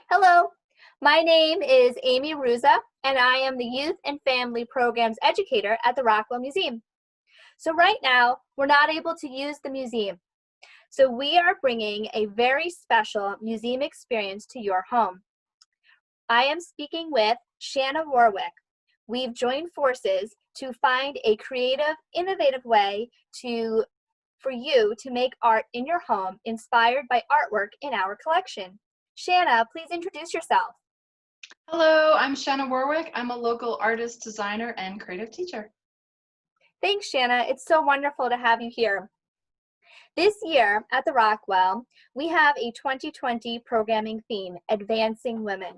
Hello, my name is Amy Ruza, and I am the Youth and Family Programs Educator at the Rockwell Museum. So right now, we're not able to use the museum. So we are bringing a very special museum experience to your home. I am speaking with Shannah Warwick. We've joined forces to find a creative, innovative way for you to make art in your home inspired by artwork in our collection. Shannah, please introduce yourself. Hello, I'm Shannah Warwick. I'm a local artist, designer, and creative teacher. Thanks, Shannah. It's so wonderful to have you here. This year at the Rockwell, we have a 2020 programming theme, Advancing Women.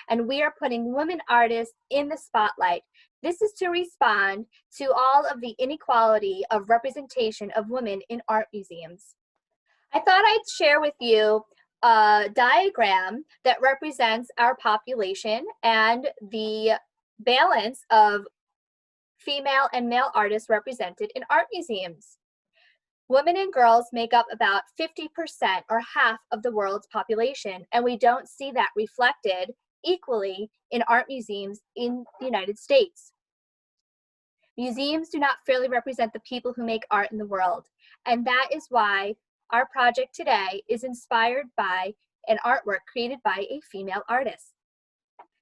And we are putting women artists in the spotlight. This is to respond to all of the inequality of representation of women in art museums. I thought I'd share with you a diagram that represents our population and the balance of female and male artists represented in art museums. Women and girls make up about 50% or half of the world's population, and we don't see that reflected equally in art museums in the United States. Museums do not fairly represent the people who make art in the world, and that is why our project today is inspired by an artwork created by a female artist.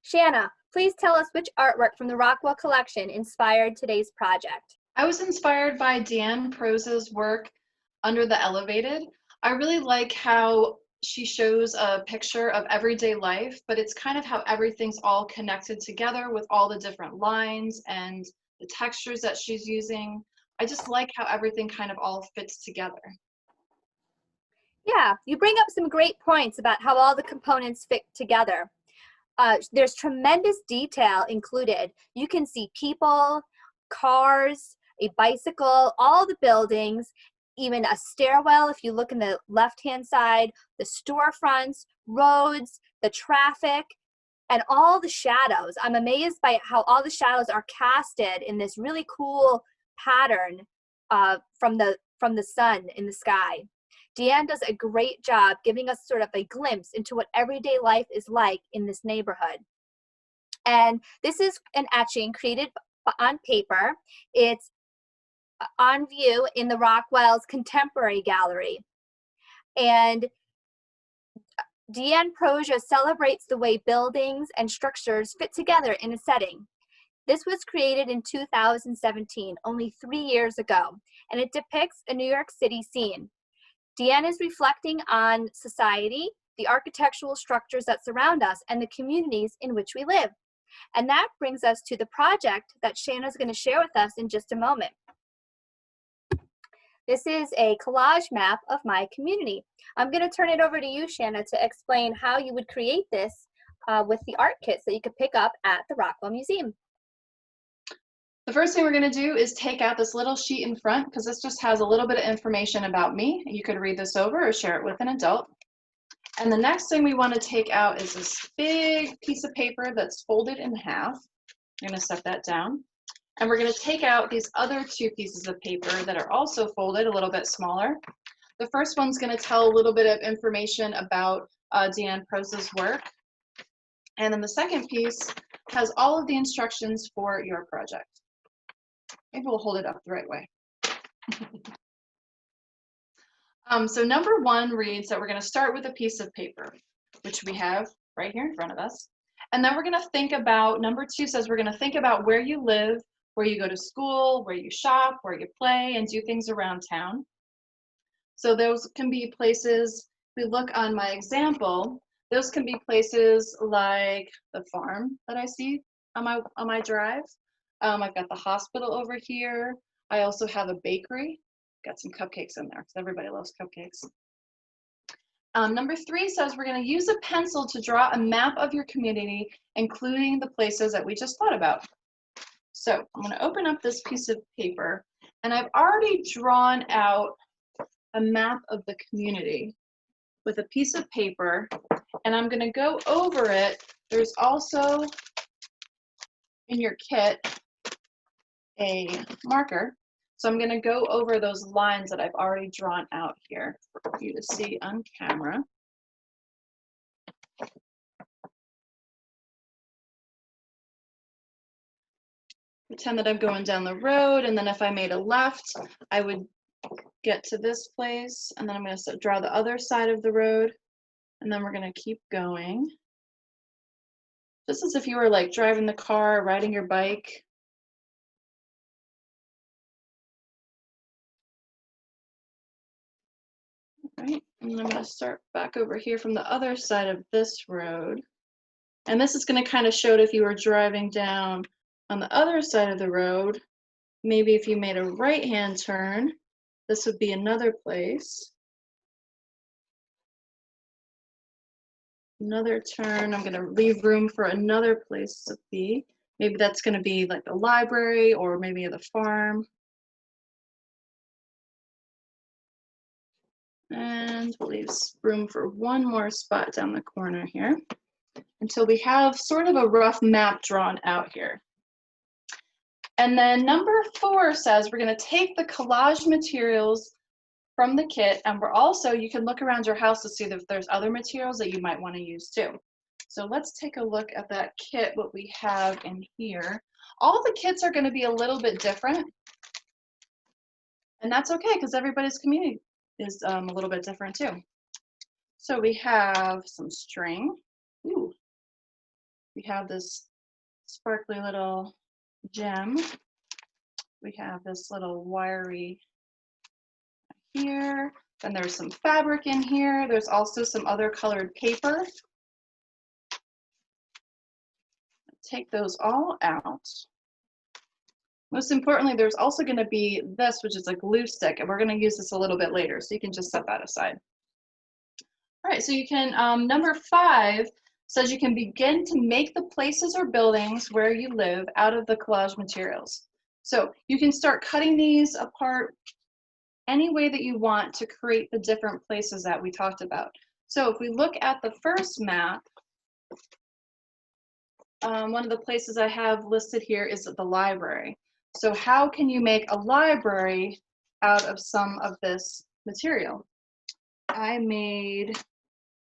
Shannah, please tell us which artwork from the Rockwell collection inspired today's project. I was inspired by Deanne Prose's work, Under the Elevated. I really like how she shows a picture of everyday life, but it's kind of how everything's all connected together with all the different lines and the textures that she's using. I just like how everything kind of all fits together. Yeah, you bring up some great points about how all the components fit together. There's tremendous detail included. You can see people, cars, a bicycle, all the buildings, even a stairwell if you look in the left-hand side, the storefronts, roads, the traffic, and all the shadows. I'm amazed by how all the shadows are casted in this really cool pattern from the sun in the sky. Deanne does a great job giving us sort of a glimpse into what everyday life is like in this neighborhood. And this is an etching created on paper. It's on view in the Rockwell's Contemporary Gallery. And Deanne Prose celebrates the way buildings and structures fit together in a setting. This was created in 2017, only 3 years ago, and it depicts a New York City scene. Deanne is reflecting on society, the architectural structures that surround us, and the communities in which we live. And that brings us to the project that Shannah's going to share with us in just a moment. This is a collage map of my community. I'm going to turn it over to you, Shannah, to explain how you would create this with the art kits that you could pick up at the Rockwell Museum. The first thing we're going to do is take out this little sheet in front because this just has a little bit of information about me. You could read this over or share it with an adult. And the next thing we want to take out is this big piece of paper that's folded in half. I'm going to set that down. And we're going to take out these other two pieces of paper that are also folded a little bit smaller. The first one's going to tell a little bit of information about Deanne Prose's work. And then the second piece has all of the instructions for your project. Maybe we'll hold it up the right way. So number one reads that we're going to start with a piece of paper, which we have right here in front of us. And then we're going to think about, number two says we're going to think about where you live, where you go to school, where you shop, where you play, and do things around town. So those can be places, if we look on my example, those can be places like the farm that I see on my drive. I've got the hospital over here. I also have a bakery. Got some cupcakes in there because everybody loves cupcakes. Number three says we're going to use a pencil to draw a map of your community, including the places that we just thought about. So I'm going to open up this piece of paper, and I've already drawn out a map of the community with a piece of paper, and I'm going to go over it. There's also in your kit a marker. So I'm going to go over those lines that I've already drawn out here for you to see on camera. Pretend that I'm going down the road, and then if I made a left, I would get to this place, and then I'm going to draw the other side of the road, and then we're going to keep going. Just as if you were like driving the car, riding your bike. Right, and I'm going to start back over here from the other side of this road. And this is going to kind of show it if you were driving down on the other side of the road. Maybe if you made a right-hand turn, this would be another place. Another turn, I'm going to leave room for another place to be. Maybe that's going to be like the library or maybe the farm. And we'll leave room for one more spot down the corner here until we have sort of a rough map drawn out here. And then number 4 says we're going to take the collage materials from the kit, and we're also, you can look around your house to see if there's other materials that you might want to use too. So let's take a look at that kit, what we have in here. All the kits are going to be a little bit different, and that's okay because everybody's community is a little bit different too. So we have some string. Ooh. We have this sparkly little gem. We have this little wiry here. Then there's some fabric in here. There's also some other colored paper. Take those all out. Most importantly, there's also going to be this, which is a glue stick, and we're going to use this a little bit later, so you can just set that aside. All right, so you can, number 5 says you can begin to make the places or buildings where you live out of the collage materials. So you can start cutting these apart any way that you want to create the different places that we talked about. So if we look at the first map, one of the places I have listed here is the library. So how can you make a library out of some of this material? I made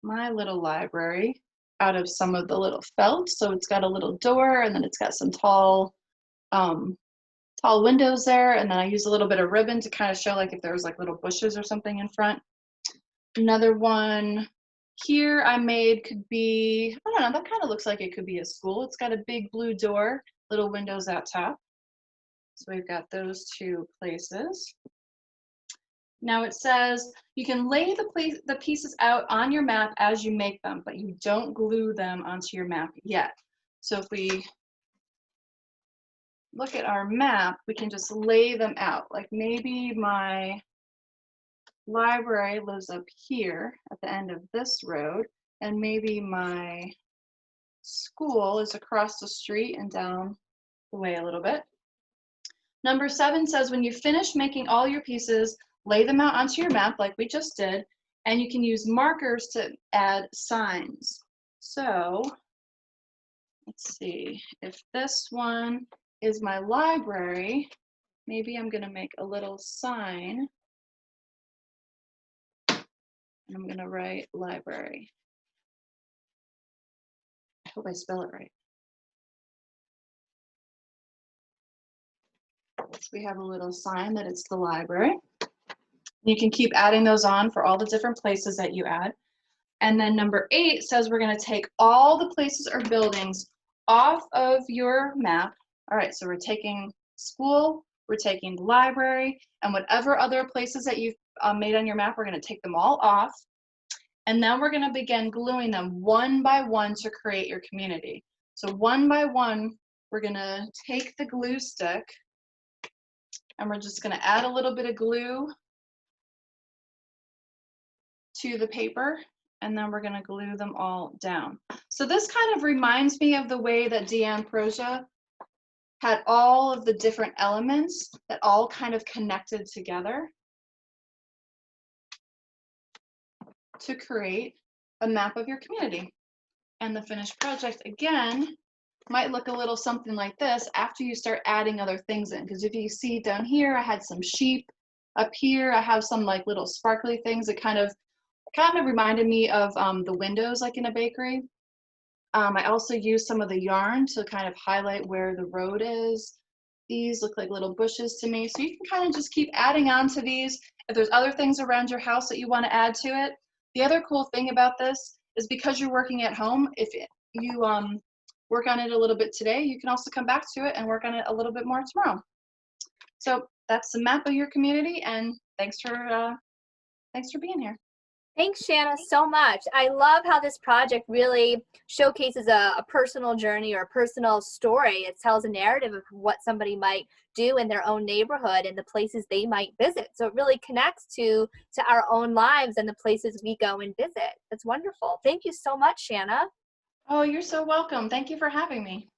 my little library out of some of the little felt. So it's got a little door, and then it's got some tall windows there, and then I use a little bit of ribbon to kind of show like if there's like little bushes or something in front. Another one here I made could be, I don't know, that kind of looks like it could be a school. It's got a big blue door, little windows out top. So we've got those 2 places. Now it says you can lay the pieces out on your map as you make them, but you don't glue them onto your map yet. So if we look at our map, we can just lay them out. Like maybe my library lives up here at the end of this road, and maybe my school is across the street and down the way a little bit. Number 7 says when you finish making all your pieces, lay them out onto your map like we just did, and you can use markers to add signs. So let's see, if this one is my library, maybe I'm going to make a little sign, and I'm going to write library. I hope I spell it right. So we have a little sign that it's the library. You can keep adding those on for all the different places that you add. And then number 8 says we're going to take all the places or buildings off of your map. All right, so we're taking school, we're taking the library, and whatever other places that you've made on your map, we're going to take them all off. And then we're going to begin gluing them one by one to create your community. So one by one, we're going to take the glue stick, and we're just going to add a little bit of glue to the paper, and then we're going to glue them all down. So this kind of reminds me of the way that Deanne Proja had all of the different elements that all kind of connected together to create a map of your community. And the finished project, again, might look a little something like this after you start adding other things in. Because if you see down here, I had some sheep. Up here, I have some like little sparkly things that kind of reminded me of the windows like in a bakery. I also used some of the yarn to kind of highlight where the road is. These look like little bushes to me. So you can kind of just keep adding on to these. If there's other things around your house that you want to add to it. The other cool thing about this is because you're working at home, if you work on it a little bit today, you can also come back to it and work on it a little bit more tomorrow. So that's the map of your community, and thanks for being here. Thanks, Shannah, so much. I love how this project really showcases a personal journey or a personal story. It tells a narrative of what somebody might do in their own neighborhood and the places they might visit. So it really connects to our own lives and the places we go and visit. That's wonderful. Thank you so much, Shannah. Oh, you're so welcome. Thank you for having me.